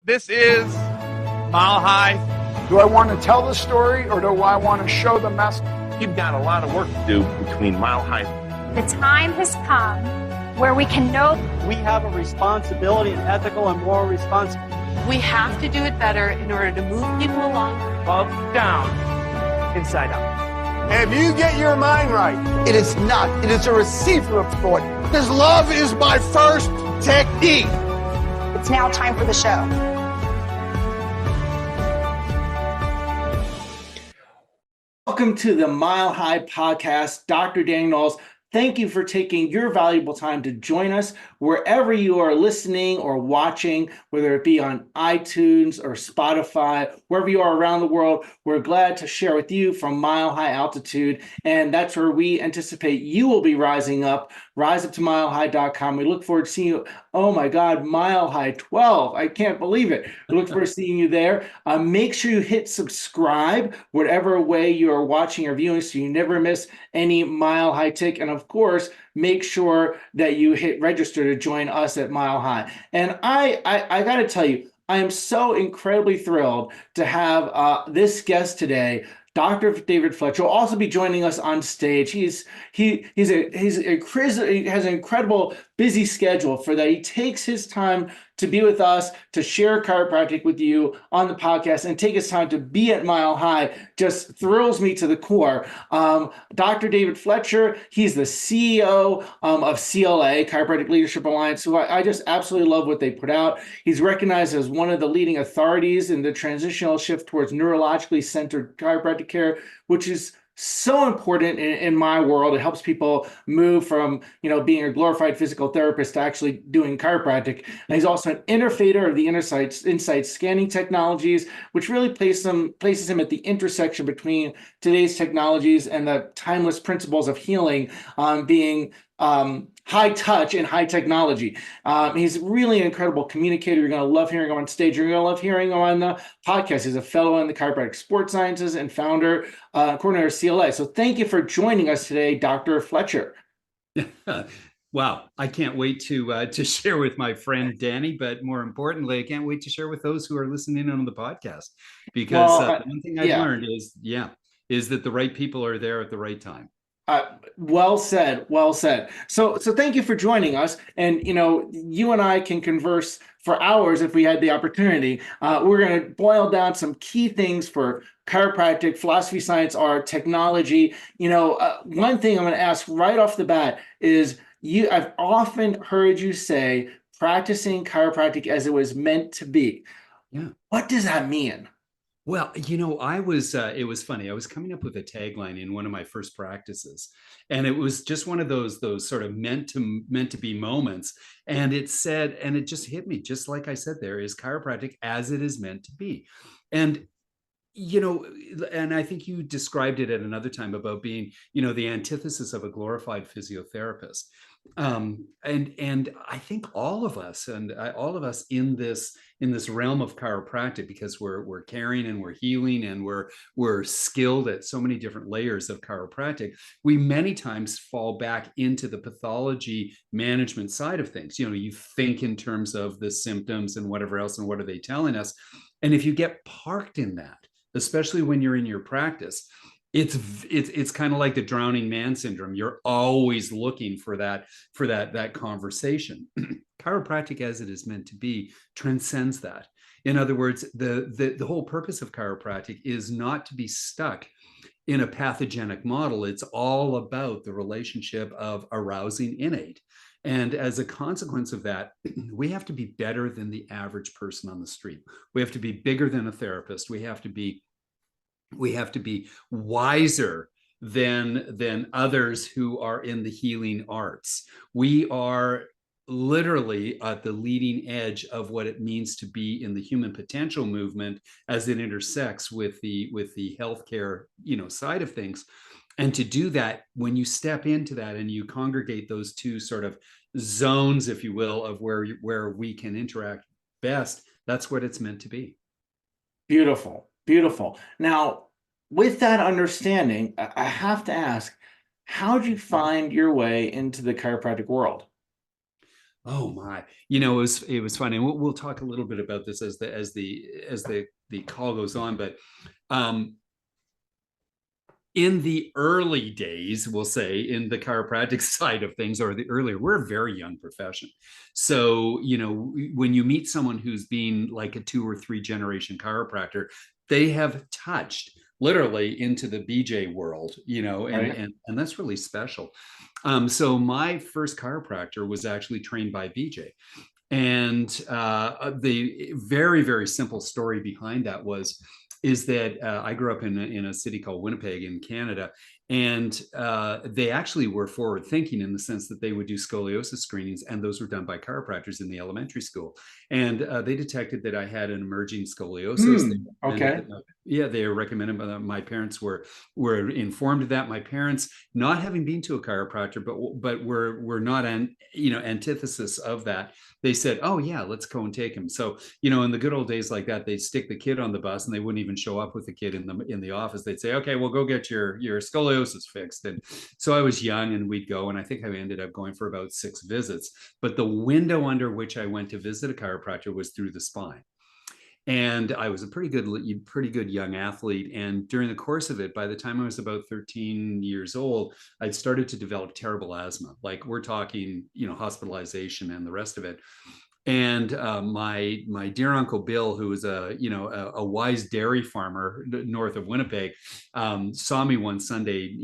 This is Mile High. Do I want to tell the story or do I want to show the message? You've got a lot of work to do between Mile High. The time has come where we can know we have a responsibility, an ethical and moral responsibility. We have to do it better in order to move people along. Up, down, inside out. If you get your mind right, it is not. It is a receiver of thought. Because love is my first technique. it's now time for the show. Welcome to the Mile High Podcast. Dr. Daniel Knowles, thank you for taking your valuable time to join us wherever you are listening or watching, whether it be on iTunes or Spotify, wherever you are around the world. We're glad to share with you from Mile High Altitude, and that's where we anticipate you will be rising up. Rise up to milehigh.com. We look forward to seeing you. Oh my God, Mile High 12. I can't believe it. We look forward to seeing you there. Make sure you hit subscribe, whatever way you are watching or viewing, so you never miss any Mile High tick. And of course, make sure that you hit register to join us at Mile High. And I got to tell you, I am so incredibly thrilled to have this guest today. Dr. David Fletcher will also be joining us on stage. He has an incredible busy schedule for that. He takes his time to be with us, to share chiropractic with you on the podcast, and take his time to be at Mile High. Just thrills me to the core. Dr. David Fletcher, he's the CEO of CLA, Chiropractic Leadership Alliance, who I just absolutely love what they put out. He's recognized as one of the leading authorities in the transitional shift towards neurologically centered chiropractic care, which is so important in my world. It helps people move from, being a glorified physical therapist to actually doing chiropractic. And he's also an innovator of the insight scanning technologies, which really places him at the intersection between today's technologies and the timeless principles of healing, being high touch and high technology. He's really an incredible communicator. You're going to love hearing him on stage. You're going to love hearing him on the podcast. He's a fellow in the Chiropractic Sports Sciences and founder, coordinator of CLA. So thank you for joining us today, Dr. Fletcher. Wow, I can't wait to share with my friend Danny, but more importantly, I can't wait to share with those who are listening on the podcast, because one thing I've learned is that the right people are there at the right time. Well said. So thank you for joining us. And, you and I can converse for hours if we had the opportunity. We're going to boil down some key things for chiropractic, philosophy, science, art, technology. One thing I'm going to ask right off the bat is I've often heard you say practicing chiropractic as it was meant to be. Yeah. What does that mean? Well, it was funny. I was coming up with a tagline in one of my first practices, and it was just one of those sort of meant to be moments. And it said, and it just hit me, just like I said, there is chiropractic as it is meant to be. And and I think you described it at another time about being, the antithesis of a glorified physiotherapist. And I think all of us in this realm of chiropractic, because we're caring and we're healing and we're skilled at so many different layers of chiropractic, we many times fall back into the pathology management side of things. You think in terms of the symptoms and whatever else, and what are they telling us? And if you get parked in that, especially when you're in your practice, it's kind of like the drowning man syndrome. You're always looking for that conversation. Chiropractic, as it is meant to be, transcends that. In other words, the whole purpose of chiropractic is not to be stuck in a pathogenic model. It's all about the relationship of arousing innate. And as a consequence of that, we have to be better than the average person on the street. We have to be bigger than a therapist. We have to be wiser than others who are in the healing arts. We are literally at the leading edge of what it means to be in the human potential movement as it intersects with the healthcare, side of things. And to do that, when you step into that and you congregate those two sort of zones, if you will, of where we can interact best, that's what it's meant to be. Beautiful. Now, with that understanding, I have to ask, how did you find your way into the chiropractic world? Oh my, it was fun, and we'll talk a little bit about this as the call goes on. But um, in the early days, we'll say, in the chiropractic side of things, or the earlier, we're a very young profession. So, when you meet someone who's been like a 2 or 3 generation chiropractor, they have touched literally into the BJ world, Right. and that's really special. So my first chiropractor was actually trained by BJ. And the very, very simple story behind that is that I grew up in a city called Winnipeg in Canada, and they actually were forward thinking in the sense that they would do scoliosis screenings, and those were done by chiropractors in the elementary school. And they detected that I had an emerging scoliosis. Okay. They recommended that my parents were informed of that. My parents, not having been to a chiropractor, but were not antithesis of that. They said, "Oh yeah, let's go and take him." So, in the good old days like that, they'd stick the kid on the bus, and they wouldn't even show up with the kid in the office. They'd say, "Okay, we'll go get your scoliosis fixed." And so I was young, and we'd go, and I think I ended up going for about 6 visits. But the window under which I went to visit a chiropractor was through the spine. And I was a pretty good young athlete. And during the course of it, by the time I was about 13 years old, I'd started to develop terrible asthma. Like, we're talking, hospitalization and the rest of it. And my dear Uncle Bill, who was a wise dairy farmer north of Winnipeg, saw me one Sunday,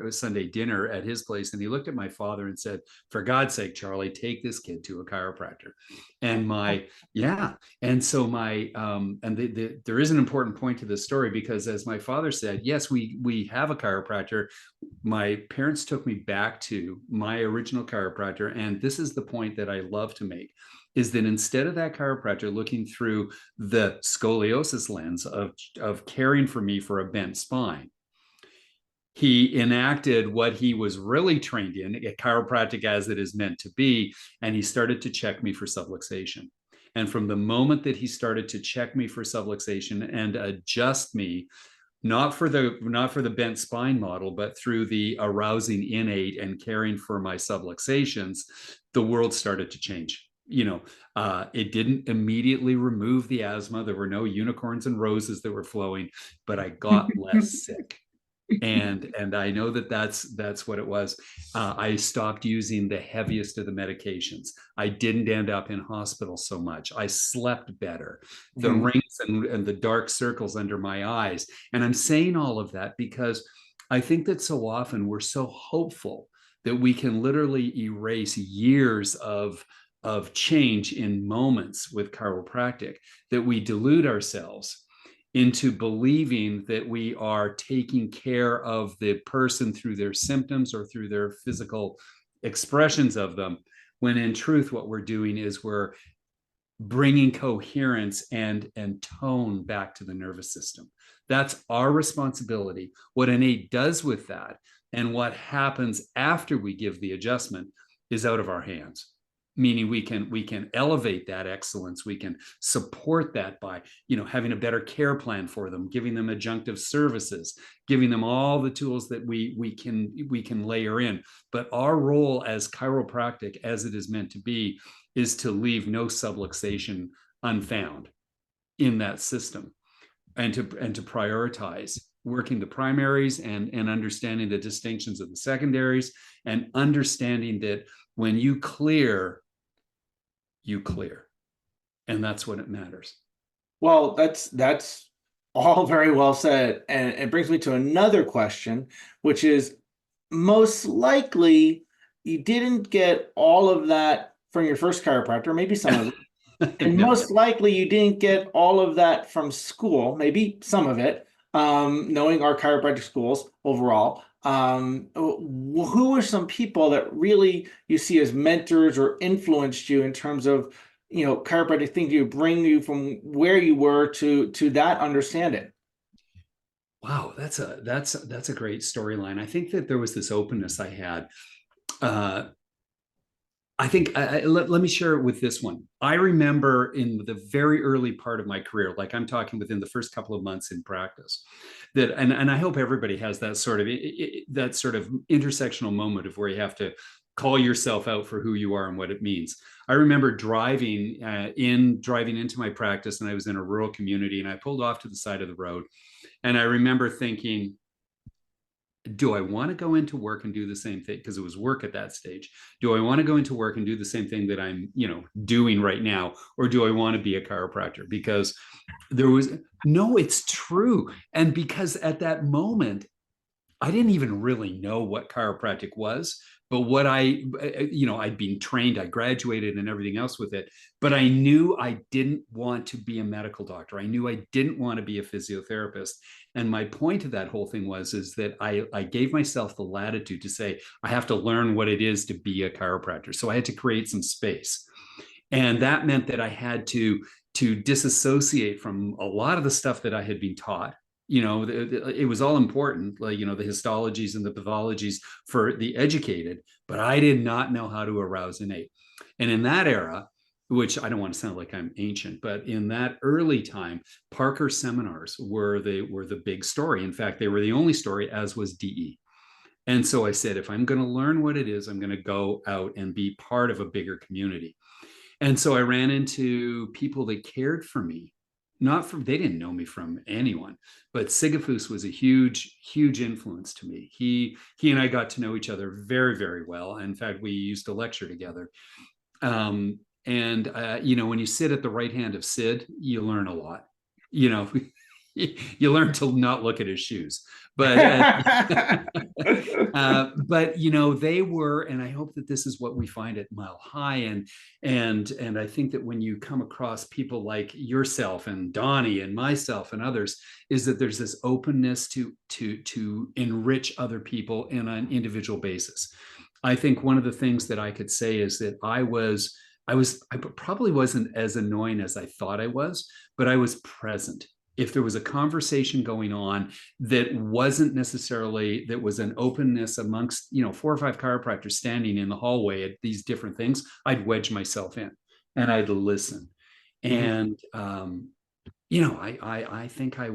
Sunday dinner at his place, and he looked at my father and said, "For God's sake, Charlie, take this kid to a chiropractor." And and so there is an important point to this story, because as my father said, yes, we have a chiropractor. My parents took me back to my original chiropractor, and this is the point that I love to make, is that instead of that chiropractor looking through the scoliosis lens of caring for me for a bent spine, he enacted what he was really trained in, a chiropractic as it is meant to be, and he started to check me for subluxation. And from the moment that he started to check me for subluxation and adjust me, not for the bent spine model, but through the arousing innate and caring for my subluxations, the world started to change. It didn't immediately remove the asthma. There were no unicorns and roses that were flowing, but I got less sick. And I know that's what it was. I stopped using the heaviest of the medications. I didn't end up in hospital so much. I slept better. The rings and the dark circles under my eyes. And I'm saying all of that because I think that so often we're so hopeful that we can literally erase years of change in moments with chiropractic, that we delude ourselves into believing that we are taking care of the person through their symptoms or through their physical expressions of them, when in truth what we're doing is we're bringing coherence and tone back to the nervous system. That's our responsibility. What innate does with that and what happens after we give the adjustment is out of our hands. Meaning we can elevate that excellence. We can support that by, having a better care plan for them, giving them adjunctive services, giving them all the tools that we can layer in. But our role as chiropractic, as it is meant to be, is to leave no subluxation unfound in that system, and to prioritize working the primaries and understanding the distinctions of the secondaries, and understanding that when you clear, and that's what it matters. Well, that's all very well said, and it brings me to another question, which is, most likely you didn't get all of that from your first chiropractor, maybe some of it, and No. most likely you didn't get all of that from school, maybe some of it, knowing our chiropractic schools overall. Who are some people that really you see as mentors or influenced you in terms of, chiropractic things to bring you from where you were to that understanding? Wow, that's a great storyline. I think that there was this openness I had. I think let me share it with this one. I remember in the very early part of my career, like I'm talking within the first couple of months in practice, that and I hope everybody has that sort of intersectional moment of where you have to call yourself out for who you are and what it means. I remember driving into my practice, and I was in a rural community, and I pulled off to the side of the road, and I remember thinking, do I want to go into work and do the same thing? Because it was work at that stage. Do I want to go into work and do the same thing that I'm, doing right now? Or do I want to be a chiropractor? Because no, it's true. And because at that moment, I didn't even really know what chiropractic was, but what I'd been trained, I graduated and everything else with it, but I knew I didn't want to be a medical doctor. I knew I didn't want to be a physiotherapist. And my point of that whole thing is that I gave myself the latitude to say, I have to learn what it is to be a chiropractor. So I had to create some space. And that meant that I had to disassociate from a lot of the stuff that I had been taught. It was all important, like, the histologies and the pathologies for the educated, but I did not know how to arouse innate. And in that era, which I don't want to sound like I'm ancient, but in that early time, Parker seminars were the big story. In fact, they were the only story, as was DE. And so I said, if I'm going to learn what it is, I'm going to go out and be part of a bigger community. And so I ran into people that cared for me. They didn't know me from anyone, but Sigafus was a huge, huge influence to me. He and I got to know each other very, very well. In fact, we used to lecture together. When you sit at the right hand of Sid, you learn a lot. You learn to not look at his shoes, but they were, and I hope that this is what we find at Mile High, and I think that when you come across people like yourself and Donnie and myself and others, is that there's this openness to enrich other people in an individual basis. I think one of the things that I could say is that I probably wasn't as annoying as I thought I was, but I was present. If there was a conversation going on that wasn't necessarily, that was an openness amongst, 4 or 5 chiropractors standing in the hallway at these different things, I'd wedge myself in and I'd listen. And, I think I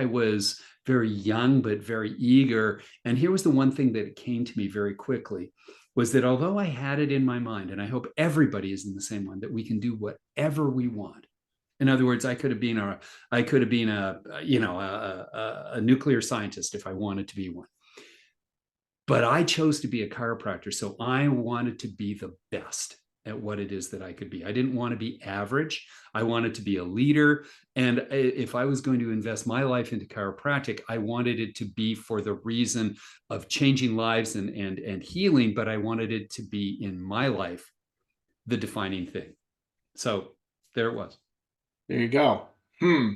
was very young, but very eager. And here was the one thing that came to me very quickly, was that although I had it in my mind, and I hope everybody is in the same one, that we can do whatever we want. In other words, I could have been a nuclear scientist if I wanted to be one. But I chose to be a chiropractor, so I wanted to be the best at what it is that I could be. I didn't want to be average. I wanted to be a leader. And if I was going to invest my life into chiropractic, I wanted it to be for the reason of changing lives and healing, but I wanted it to be in my life the defining thing. So there it was. There you go. That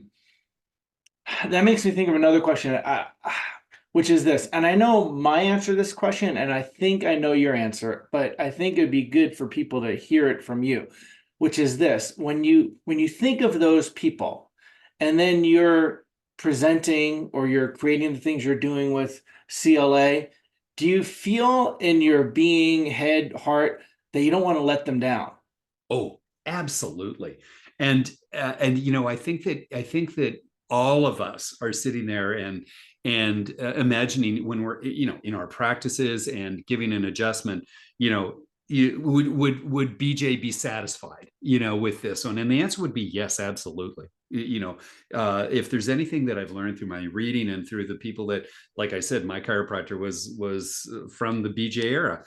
makes me think of another question, which is this. And I know my answer to this question, and I think I know your answer, but I think it'd be good for people to hear it from you, which is this. When you think of those people, and then you're presenting or you're creating the things you're doing with CLA, do you feel in your being, head, heart, that you don't want to let them down? Oh, absolutely. And I think that all of us are sitting there and imagining when we're, in our practices and giving an adjustment, would BJ be satisfied, with this one? And the answer would be yes, absolutely. If there's anything that I've learned through my reading and through the people that, like I said, my chiropractor was from the BJ era.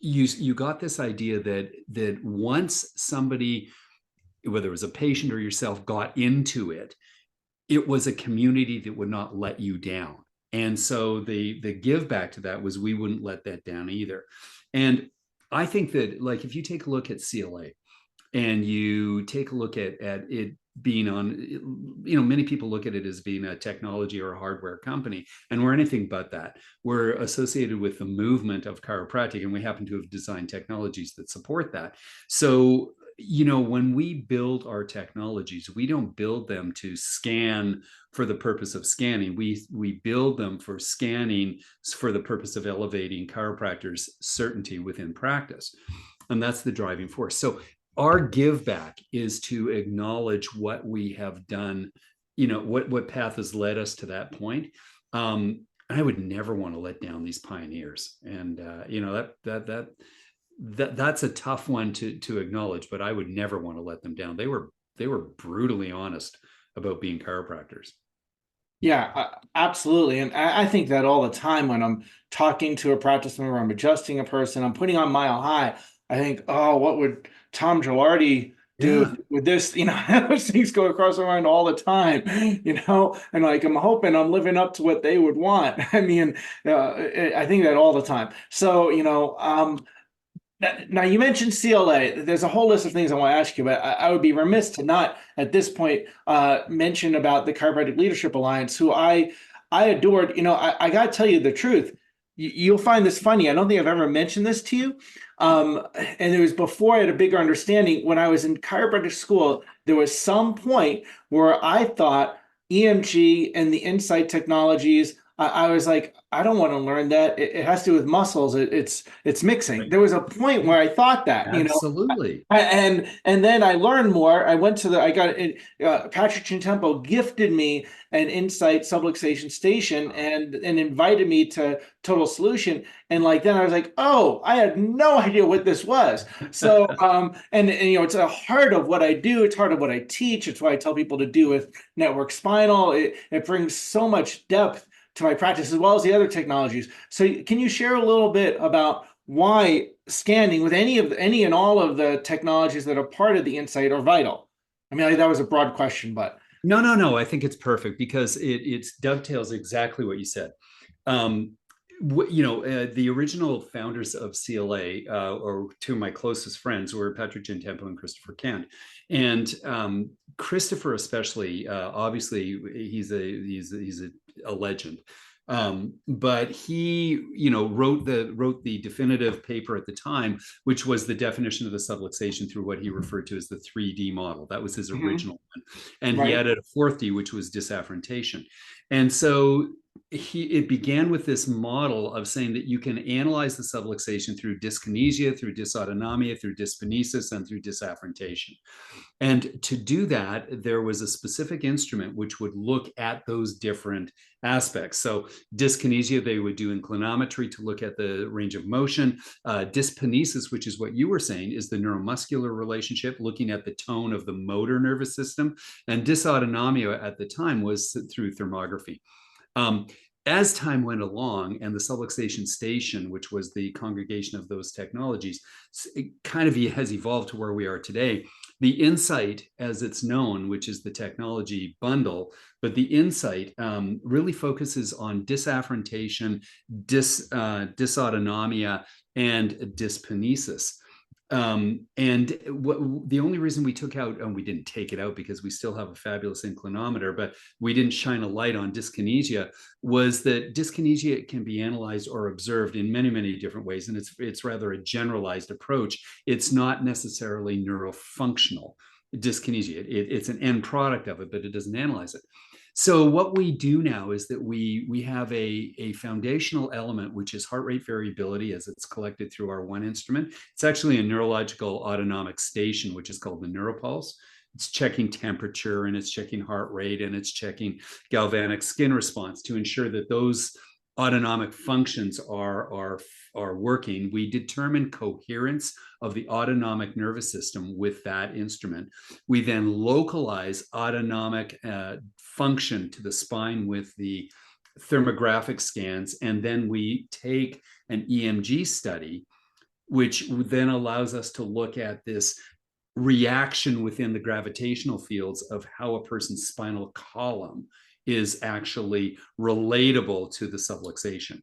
You got this idea that once somebody, whether it was a patient or yourself, got into it, it was a community that would not let you down. And so the give back to that was we wouldn't let that down either. And I think that, like, if you take a look at CLA and you take a look at it being on, many people look at it as being a technology or a hardware company, and we're anything but that. We're associated with the movement of chiropractic, and we happen to have designed technologies that support that. So, when we build our technologies, we don't build them to scan for the purpose of scanning. We build them for scanning for the purpose of elevating chiropractors' certainty within practice. And that's the driving force. So our give back is to acknowledge what we have done, what path has led us to that point. I would never want to let down these pioneers. And that's a tough one to acknowledge, but I would never want to let them down. They were brutally honest about being chiropractors. Yeah, absolutely. And I think that all the time when I'm talking to a practice member, I'm adjusting a person, I'm putting on Mile High, I think, oh, what would Tom Gilardi do with this? Those things go across my mind all the time, and like, I'm hoping I'm living up to what they would want. I mean, I think that all the time. So, now you mentioned CLA. There's a whole list of things I want to ask you, but I would be remiss to not at this point mention about the Chiropractic Leadership Alliance, who I adored. I got to tell you the truth. You'll find this funny. I don't think I've ever mentioned this to you. And it was before I had a bigger understanding. When I was in chiropractic school, there was some point where I thought EMG and the insight technologies, I was like, I don't want to learn that. It has to do with muscles. It's mixing. There was a point where I thought that, Absolutely. And then I learned more. I got Patrick Sentempo gifted me an Insight subluxation station and invited me to Total Solution. And then I was like, oh, I had no idea what this was. So, and it's a heart of what I do. It's part of what I teach. It's what I tell people to do with network spinal. It brings so much depth to my practice, as well as the other technologies. So can you share a little bit about why scanning with any and all of the technologies that are part of the Insight are vital? I mean, that was a broad question, but. No. I think it's perfect because it dovetails exactly what you said. The original founders of CLA, or two of my closest friends, were Patrick Sentempo and Christopher Kent. And Christopher, especially, obviously, he's a legend. But he, wrote the definitive paper at the time, which was the definition of the subluxation through what he referred to as the 3D model. That was his original one. And he added a fourth D, which was disafferentation. And so it began with this model of saying that you can analyze the subluxation through dyskinesia, through dysautonomia, through dyskinesis, and through disafferentation. And to do that, there was a specific instrument which would look at those different aspects. So dyskinesia, they would do inclinometry to look at the range of motion. Dyskinesis, which is what you were saying, is the neuromuscular relationship, looking at the tone of the motor nervous system. And dysautonomia at the time was through thermography. As time went along and the subluxation station, which was the congregation of those technologies, it kind of has evolved to where we are today. The Insight, as it's known, which is the technology bundle, but the Insight really focuses on disafferentation, dysautonomia, and dyskinesis. And the only reason we took out, and we didn't take it out because we still have a fabulous inclinometer, but we didn't shine a light on dyskinesia, was that dyskinesia can be analyzed or observed in many, many different ways. And it's rather a generalized approach. It's not necessarily neurofunctional dyskinesia. It's an end product of it, but it doesn't analyze it. So what we do now is that we have a foundational element, which is heart rate variability as it's collected through our one instrument. It's actually a neurological autonomic station, which is called the Neuropulse. It's checking temperature, and it's checking heart rate, and it's checking galvanic skin response to ensure that those autonomic functions are working. We determine coherence of the autonomic nervous system with that instrument. We then localize autonomic function to the spine with the thermographic scans, and then we take an EMG study, which then allows us to look at this reaction within the gravitational fields of how a person's spinal column is actually relatable to the subluxation.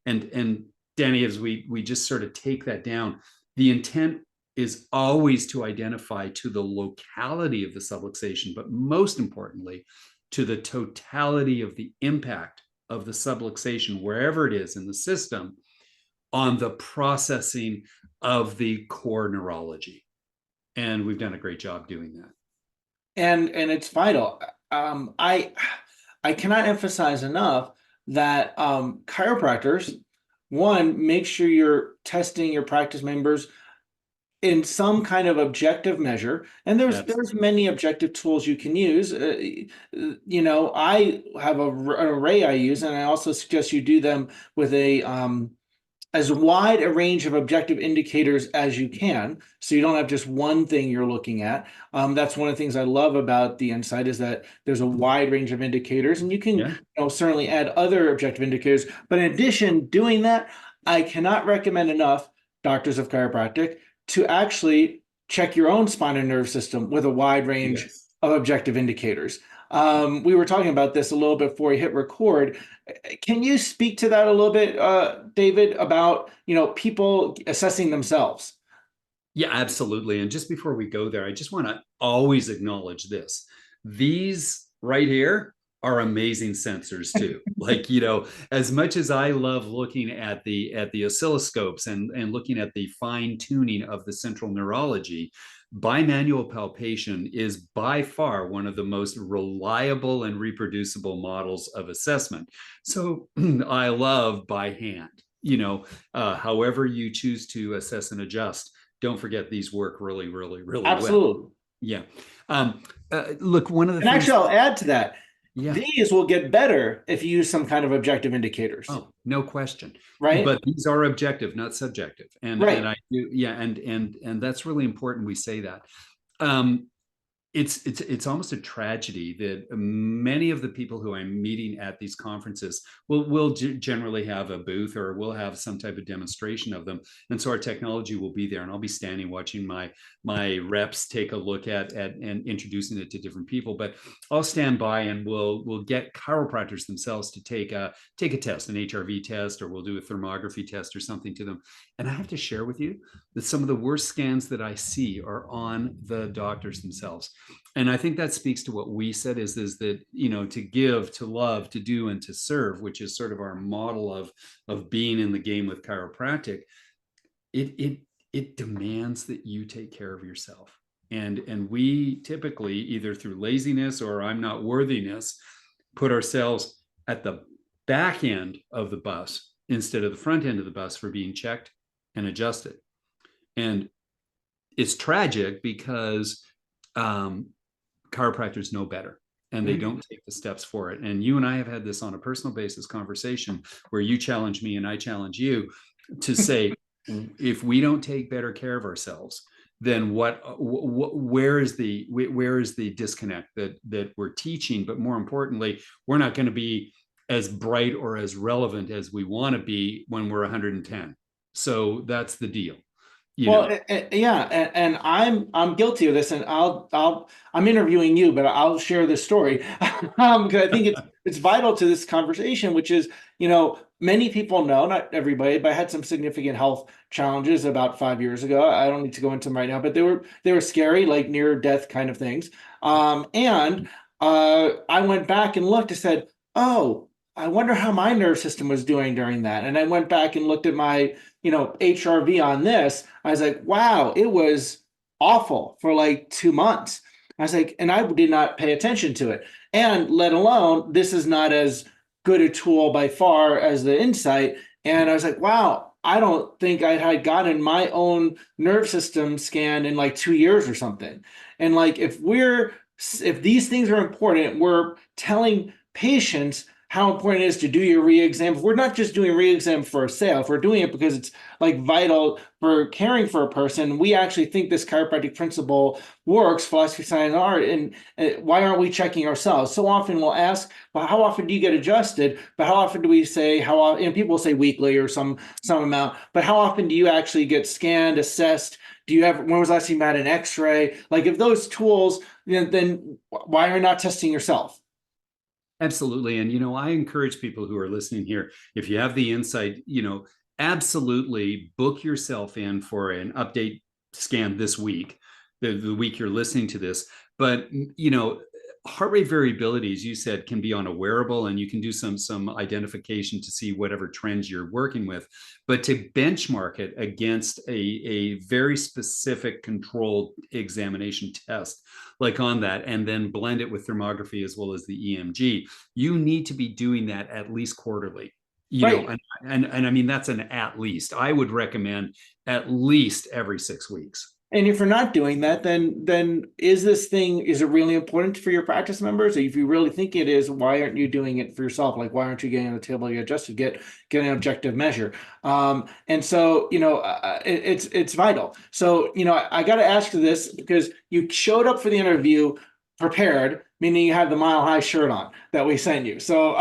And Danny, as we just sort of take that down, the intent is always to identify to the locality of the subluxation, but most importantly, to the totality of the impact of the subluxation, wherever it is in the system, on the processing of the core neurology. And we've done a great job doing that. And it's vital. I cannot emphasize enough that chiropractors, one, make sure you're testing your practice members in some kind of objective measure, and there's many objective tools you can use. I have an array I use, and I also suggest you do them with as wide a range of objective indicators as you can, so you don't have just one thing you're looking at. That's one of the things I love about the Insight, is that there's a wide range of indicators, and you can certainly add other objective indicators. But in addition, doing that, I cannot recommend enough, doctors of chiropractic, to actually check your own spine and nerve system with a wide range of objective indicators. We were talking about this a little bit before we hit record. Can you speak to that a little bit, David, about people assessing themselves? Yeah, absolutely. And just before we go there, I just want to always acknowledge this. These right here are amazing sensors too. Like, as much as I love looking at the oscilloscopes and looking at the fine tuning of the central neurology, bimanual palpation is by far one of the most reliable and reproducible models of assessment. So I love by hand, however you choose to assess and adjust. Don't forget, these work really, really, really well. Absolutely. Yeah. Look, one of the things, actually, I'll add to that. Yeah. These will get better if you use some kind of objective indicators. Oh, no question. Right. But these are objective, not subjective. And I do, and that's really important we say that. It's almost a tragedy that many of the people who I'm meeting at these conferences will generally have a booth, or we'll have some type of demonstration of them, and so our technology will be there, and I'll be standing watching my reps take a look at and introducing it to different people. But I'll stand by, and we'll get chiropractors themselves to take a test, an HRV test, or we'll do a thermography test or something to them. And I have to share with you that some of the worst scans that I see are on the doctors themselves. And I think that speaks to what we said is that, to give, to love, to do, and to serve, which is sort of our model of being in the game with chiropractic. It demands that you take care of yourself. And we typically, either through laziness or I'm not worthiness, put ourselves at the back end of the bus instead of the front end of the bus for being checked and adjusted. And it's tragic because chiropractors know better, and they don't take the steps for it. And you and I have had this on a personal basis conversation where you challenge me and I challenge you to say, if we don't take better care of ourselves, then where is the disconnect that we're teaching? But more importantly, we're not going to be as bright or as relevant as we want to be when we're 110. So that's the deal. And I'm guilty of this, and I'm interviewing you, but I'll share this story because I think it's vital to this conversation, which is, many people know, not everybody, but I had some significant health challenges about 5 years ago. I don't need to go into them right now, but they were scary, like near death kind of things. And I went back and looked and said, oh, I wonder how my nerve system was doing during that. And I went back and looked at my, HRV on this. I was like, wow, it was awful for like 2 months. I was like, and I did not pay attention to it. And let alone, this is not as good a tool by far as the Insight. And I was like, wow, I don't think I had gotten my own nerve system scanned in like 2 years or something. And like, if these things are important, we're telling patients how important it is to do your re-exam. If we're not just doing re-exam for a sale, if we're doing it because it's like vital for caring for a person, we actually think this chiropractic principle works, philosophy, science, and art, and why aren't we checking ourselves? So often we'll ask, well, how often do you get adjusted? But how often do we say, people say weekly or some amount, but how often do you actually get scanned, assessed? When was the last time you had an x-ray? Like if those tools, then why are you not testing yourself? Absolutely. And, I encourage people who are listening here, if you have the Insight, absolutely book yourself in for an update scan this week, the week you're listening to this. But, heart rate variability, as you said, can be on a wearable, and you can do some identification to see whatever trends you're working with. But to benchmark it against a very specific controlled examination test, like on that, and then blend it with thermography as well as the EMG, you need to be doing that at least quarterly. you know, and I mean, that's an at least. I would recommend at least every 6 weeks. And if you're not doing that, then is it really important for your practice members? If you really think it is, why aren't you doing it for yourself? Like, why aren't you getting on the table you adjusted, get an objective measure? And so, it's vital. So, I got to ask you this because you showed up for the interview prepared, meaning you have the Mile High shirt on that we sent you. So,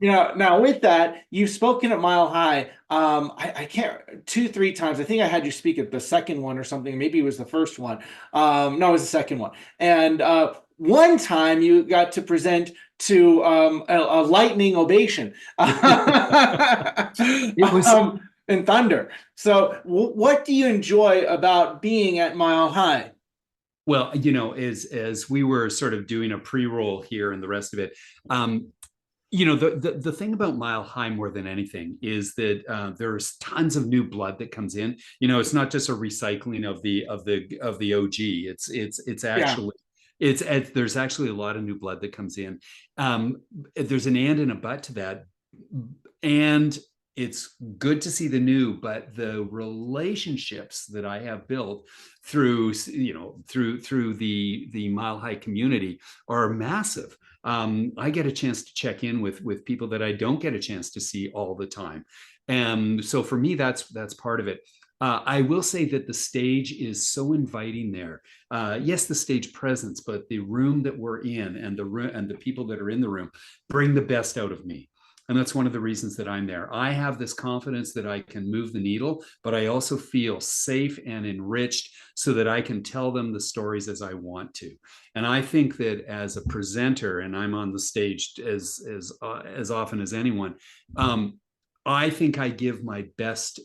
now with that, you've spoken at Mile High. I can't 2-3 times. I think I had you speak at the second one or something. Maybe it was the first one. No, it was the second one. And one time you got to present to a lightning ovation. It was in thunder. So, what do you enjoy about being at Mile High? Well, as we were sort of doing a pre-roll here and the rest of it, the thing about Mile High more than anything is that there's tons of new blood that comes in. It's not just a recycling of the OG. It's actually there's actually a lot of new blood that comes in. There's an and and a but to that, and it's good to see the new, but the relationships that I have built through the Mile High community are massive. I get a chance to check in with people that I don't get a chance to see all the time. And so for me, that's part of it. I will say that the stage is so inviting there. Yes, the stage presence, but the room that we're in and the people that are in the room bring the best out of me. And that's one of the reasons that I'm there. I have this confidence that I can move the needle, but I also feel safe and enriched so that I can tell them the stories as I want to. And I think that as a presenter, and I'm on the stage as often as anyone, I think I give my best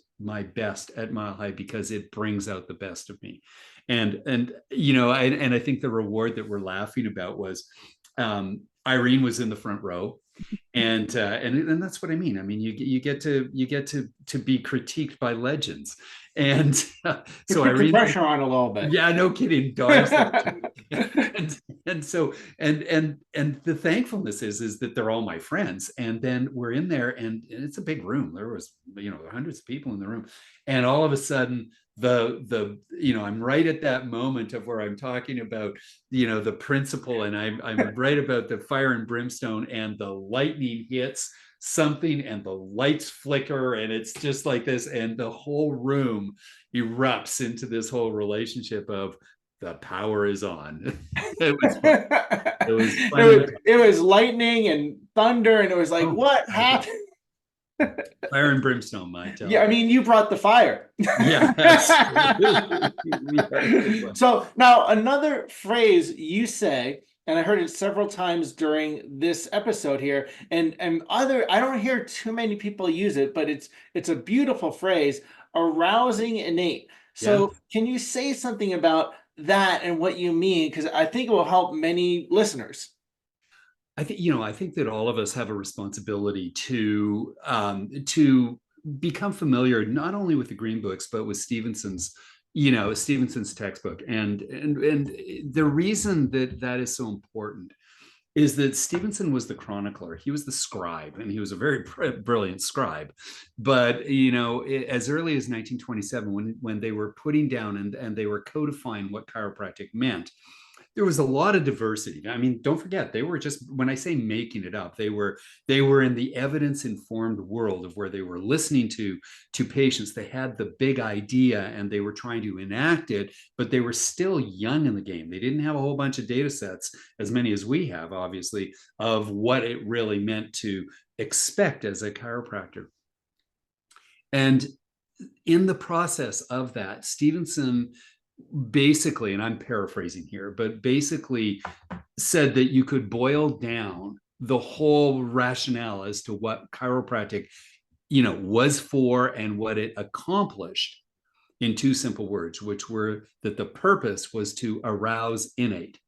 at Mile High because it brings out the best of me. And I think the reward that we're laughing about was Irene was in the front row. And that's what I mean. I mean, you get to be critiqued by legends, and so I read pressure on a little bit. Yeah, no kidding. and so the thankfulness is that they're all my friends, and then we're in there, and it's a big room. There was hundreds of people in the room, and all of a sudden I'm right at that moment of where I'm talking about the principle, and I'm right about the fire and brimstone, and the lightning hits something and the lights flicker, and it's just like this, and the whole room erupts into this whole relationship of the power is on. It was lightning and thunder, and it was like, what happened? Fire and brimstone, my tell. Yeah, I mean, you brought the fire. Yeah. So now another phrase you say, and I heard it several times during this episode here, and I don't hear too many people use it, but it's a beautiful phrase, arousing innate. So Can you say something about that and what you mean? Because I think it will help many listeners. I think that all of us have a responsibility to become familiar not only with the Green Books, but with Stevenson's textbook. And the reason that is so important is that Stevenson was the chronicler. He was the scribe, and he was a very brilliant scribe. But, as early as 1927, when they were putting down and they were codifying what chiropractic meant, there was a lot of diversity. I mean, don't forget, they were just, when I say making it up, they were in the evidence-informed world of where they were listening to patients. They had the big idea and they were trying to enact it, but they were still young in the game. They didn't have a whole bunch of data sets, as many as we have, obviously, of what it really meant to expect as a chiropractor. And in the process of that, Stevenson basically, and I'm paraphrasing here, but basically said that you could boil down the whole rationale as to what chiropractic, was for and what it accomplished in 2 simple words, which were that the purpose was to arouse innate.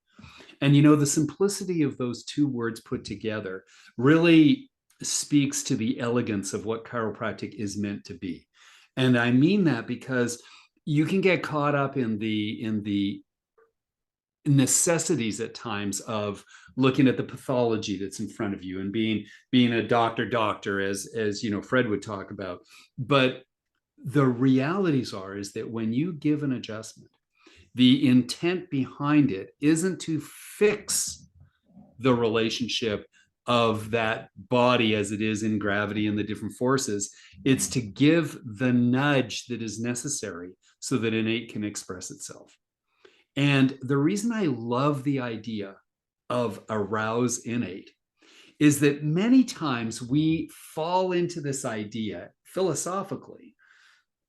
And, the simplicity of those 2 words put together really speaks to the elegance of what chiropractic is meant to be. And I mean that because you can get caught up in the necessities at times of looking at the pathology that's in front of you and being a doctor as Fred would talk about. But the realities is that when you give an adjustment, the intent behind it isn't to fix the relationship of that body as it is in gravity and the different forces. It's to give the nudge that is necessary so that innate can express itself. And the reason I love the idea of arouse innate is that many times we fall into this idea philosophically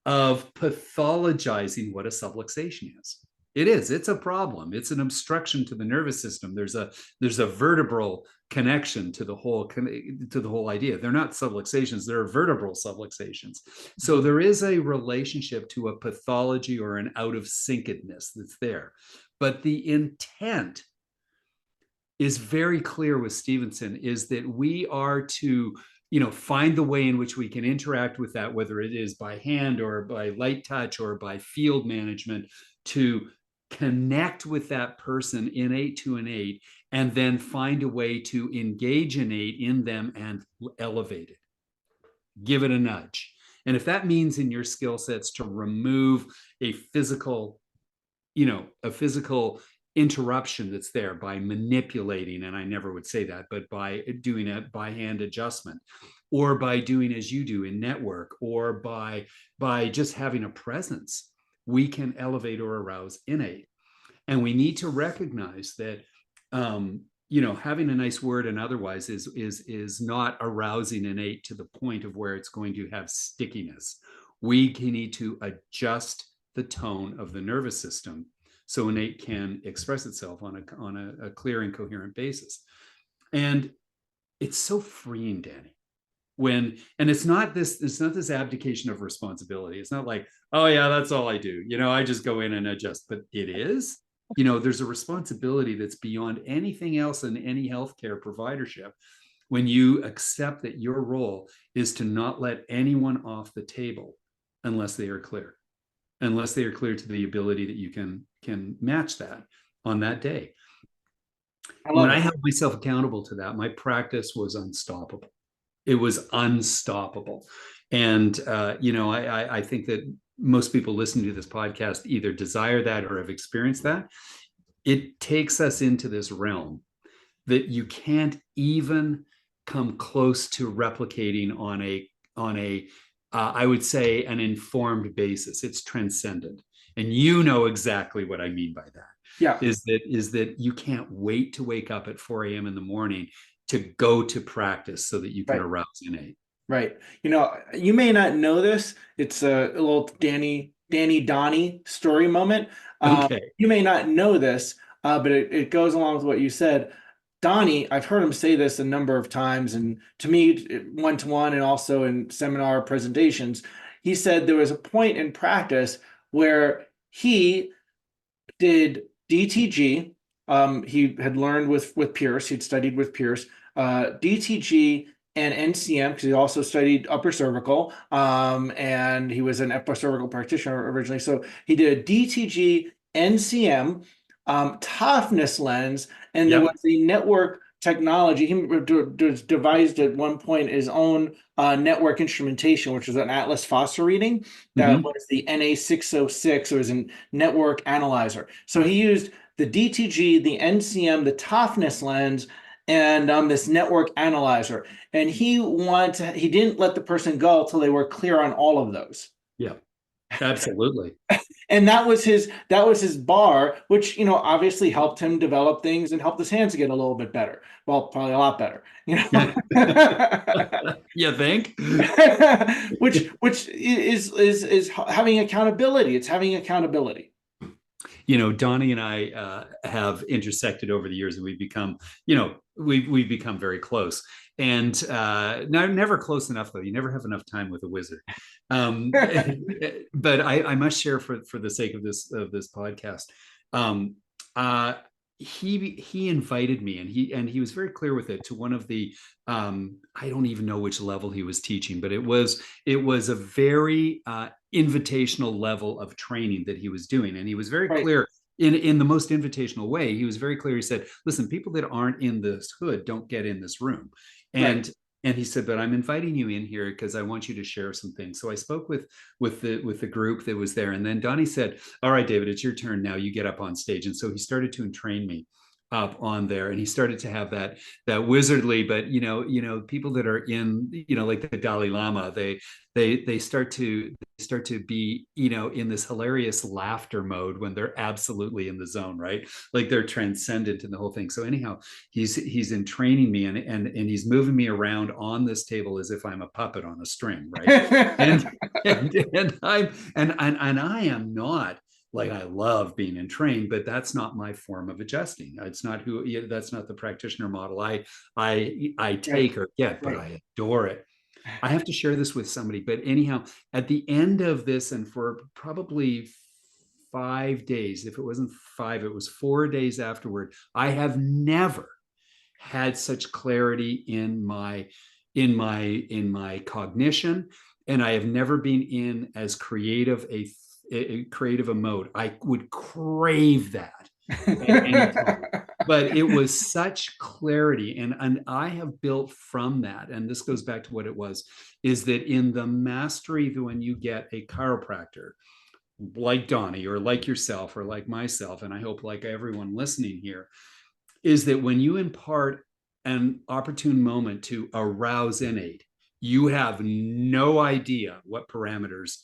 of pathologizing what a subluxation is. It's a problem. It's an obstruction to the nervous system. There's a vertebral connection to the whole idea. They're not subluxations, they're vertebral subluxations. So there is a relationship to a pathology or an out of syncedness that's there. But the intent is very clear with Stevenson, is that we are to find the way in which we can interact with that, whether it is by hand or by light touch or by field management, to connect with that person innate to innate, and then find a way to engage innate in them and elevate it, give it a nudge. And if that means in your skill sets to remove a physical interruption that's there by manipulating, and I never would say that, but by doing a by hand adjustment, or by doing as you do in network, or by just having a presence, we can elevate or arouse innate. And we need to recognize that having a nice word and otherwise is not arousing innate to the point of where it's going to have stickiness. We need to adjust the tone of the nervous system so innate can express itself on a clear and coherent basis. And it's so freeing, Danny. And it's not this abdication of responsibility. It's not like, oh yeah, that's all I do. I just go in and adjust. But it is, there's a responsibility that's beyond anything else in any healthcare providership, when you accept that your role is to not let anyone off the table unless they are clear to the ability that you can match that on that day. When I held myself accountable to that, my practice was unstoppable. It was unstoppable. And, I think that most people listening to this podcast either desire that or have experienced that. It takes us into this realm that you can't even come close to replicating on a I would say an informed basis. It's transcendent. And exactly what I mean by that. Yeah. Is that you can't wait to wake up at 4 a.m. in the morning to go to practice so that you can arouse innate. Right. You may not know this. It's a little Danny Donnie story moment. Okay. You may not know this, but it goes along with what you said. Donnie, I've heard him say this a number of times, and to me, one-to-one and also in seminar presentations, he said there was a point in practice where he did DTG. He had learned with Pierce. He'd studied with Pierce, DTG and NCM, because he also studied upper cervical, and he was an upper cervical practitioner originally. So he did a DTG, NCM, toughness lens, and there was the network technology. He devised at one point his own network instrumentation, which was an Atlas Fossa reading that was the NA606. It was a network analyzer. So he used the DTG, the NCM, the toughness lens, and this network analyzer. And he didn't let the person go until they were clear on all of those. Yeah, absolutely. And that was his bar, which, obviously helped him develop things and helped his hands get a little bit better. Well, probably a lot better, You think? which is having accountability. It's having accountability. Donnie and I have intersected over the years, and we've become, we've become very close. And never close enough, though. You never have enough time with a wizard. But I must share for the sake of this podcast. He invited me, and he was very clear with it, to one of the I don't even know which level he was teaching, but it was a very invitational level of training that he was doing, and he was very clear in the most invitational way. He was very clear. He said, listen, people that aren't in this hood don't get in this room. And And he said, but I'm inviting you in here because I want you to share some things. So I spoke with the group that was there. And then Donnie said, all right, David, it's your turn now. You get up on stage. And so he started to train me up on there, and he started to have that wizardly, but people that are in, like the Dalai Lama, they start to be, in this hilarious laughter mode when they're absolutely in the zone, right? Like they're transcendent in the whole thing. So anyhow, he's in training me, and he's moving me around on this table as if I'm a puppet on a string, right? and I am not, like, I love being in train, but that's not my form of adjusting. It's not that's not the practitioner model I take or get, but I adore it. I have to share this with somebody, but anyhow, at the end of this, and for probably 5 days, if it wasn't 5, it was 4 days afterward, I have never had such clarity in my cognition, and I have never been in as creative a mode. I would crave that at any time. But it was such clarity, and I have built from that, and this goes back to what it was, is that in the mastery that when you get a chiropractor like Donnie or like yourself or like myself, and I hope like everyone listening here, is that when you impart an opportune moment to arouse innate, you have no idea what parameters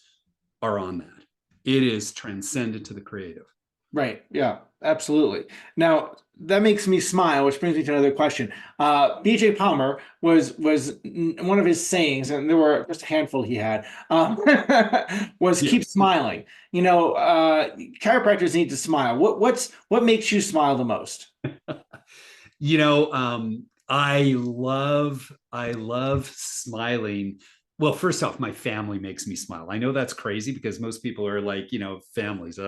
are on that. It is transcendent to the creative. Right. Yeah, absolutely. Now that makes me smile, which brings me to another question. BJ Palmer was one of his sayings, and there were just a handful he had, was keep smiling. Chiropractors need to smile. What makes you smile the most? I love smiling. Well, first off, my family makes me smile. I know that's crazy because most people are like, families,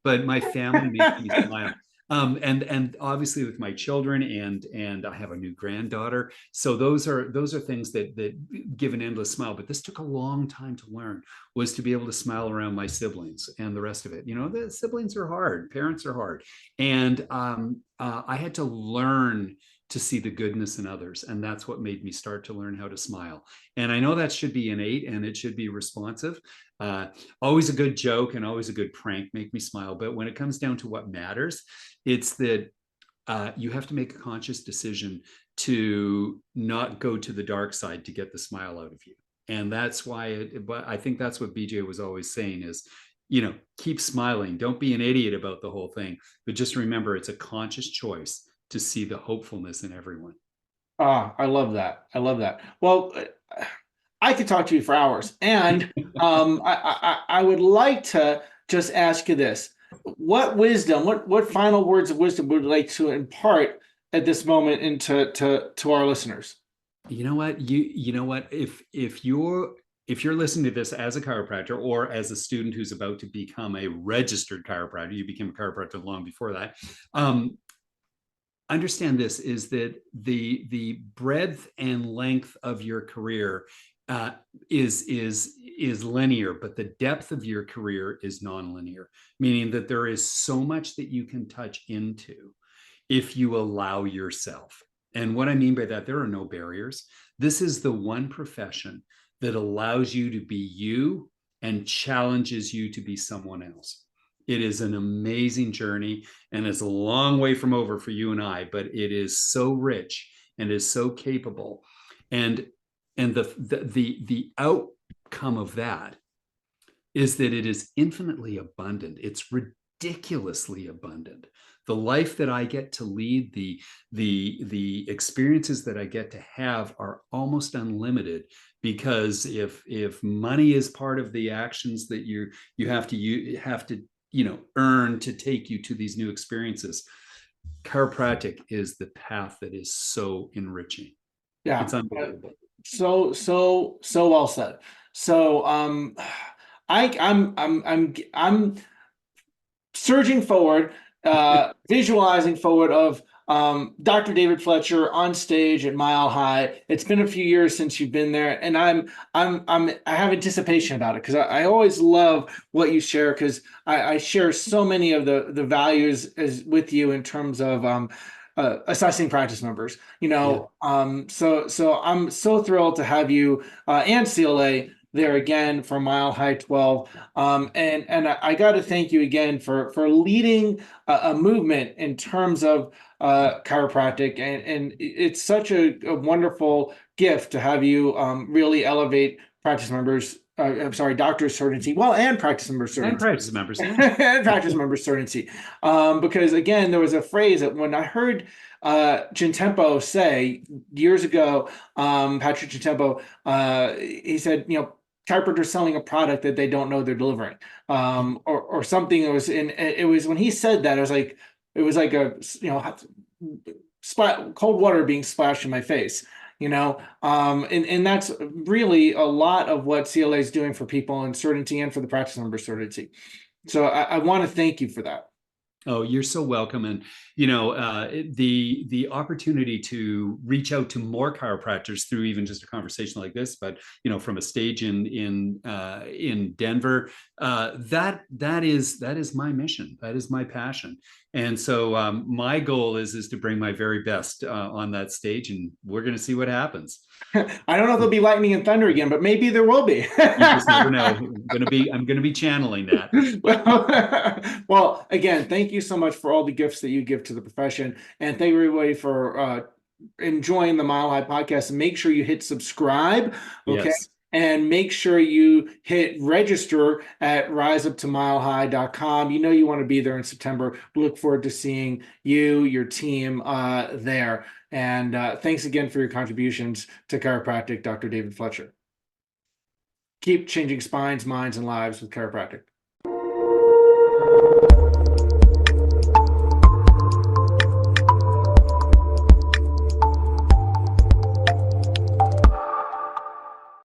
but my family makes me smile. And obviously with my children, and I have a new granddaughter. So those are things that give an endless smile. But this took a long time to learn, was to be able to smile around my siblings and the rest of it. The siblings are hard, parents are hard. And I had to learn to see the goodness in others. And that's what made me start to learn how to smile. And I know that should be innate and it should be responsive. Always a good joke and always a good prank make me smile. But when it comes down to what matters, it's that you have to make a conscious decision to not go to the dark side to get the smile out of you. And that's why but I think that's what BJ was always saying is, keep smiling. Don't be an idiot about the whole thing, but just remember it's a conscious choice to see the hopefulness in everyone. I love that. I love that. Well, I could talk to you for hours, and I would like to just ask you this: what wisdom, what final words of wisdom would you like to impart at this moment to our listeners? You know what? If you're listening to this as a chiropractor or as a student who's about to become a registered chiropractor, you became a chiropractor long before that. Understand this is that the breadth and length of your career is linear, but the depth of your career is nonlinear, meaning that there is so much that you can touch into if you allow yourself. And what I mean by that, there are no barriers. This is the one profession that allows you to be you and challenges you to be someone else. It is an amazing journey, and it's a long way from over for you and I, but it is so rich and is so capable. And the outcome of that is that it is infinitely abundant. It's ridiculously abundant. The life that I get to lead, the experiences that I get to have are almost unlimited, because if money is part of the actions that you have to earn to take you to these new experiences, chiropractic is the path that is so enriching. Yeah, it's unbelievable. So well said. So I'm surging forward, visualizing forward of Dr. David Fletcher on stage at Mile High. It's been a few years since you've been there, and I have anticipation about it because I always love what you share because I share so many of the values with you in terms of assessing practice members. So I'm so thrilled to have you and CLA there again for Mile High 12. And I got to thank you again for leading a movement in terms of chiropractic. And it's such a wonderful gift to have you really elevate practice members. Doctors' certainty. Well, and practice members' certainty. And practice members. And practice members' certainty. Because again, there was a phrase that when I heard Sentempo say years ago, Patrick Sentempo, he said, chiropractors selling a product that they don't know they're delivering, or something. It was when he said that, it was like a cold water being splashed in my face. And that's really a lot of what CLA is doing for people in certainty and for the practice member certainty. So I want to thank you for that. Oh, you're so welcome. And, the opportunity to reach out to more chiropractors through even just a conversation like this, but, from a stage in Denver, that is my mission. That is my passion. And so my goal is to bring my very best on that stage, and we're going to see what happens. I don't know if there'll be lightning and thunder again, but maybe there will be. You just never know. I'm going to be channeling that. Well, again, thank you so much for all the gifts that you give to the profession, and thank everybody for enjoying the Mile High podcast. And make sure you hit subscribe. Okay. Yes. And make sure you hit register at riseuptomilehigh.com. You want to be there in September. We look forward to seeing you, your team there. And thanks again for your contributions to chiropractic, Dr. David Fletcher. Keep changing spines, minds, and lives with chiropractic.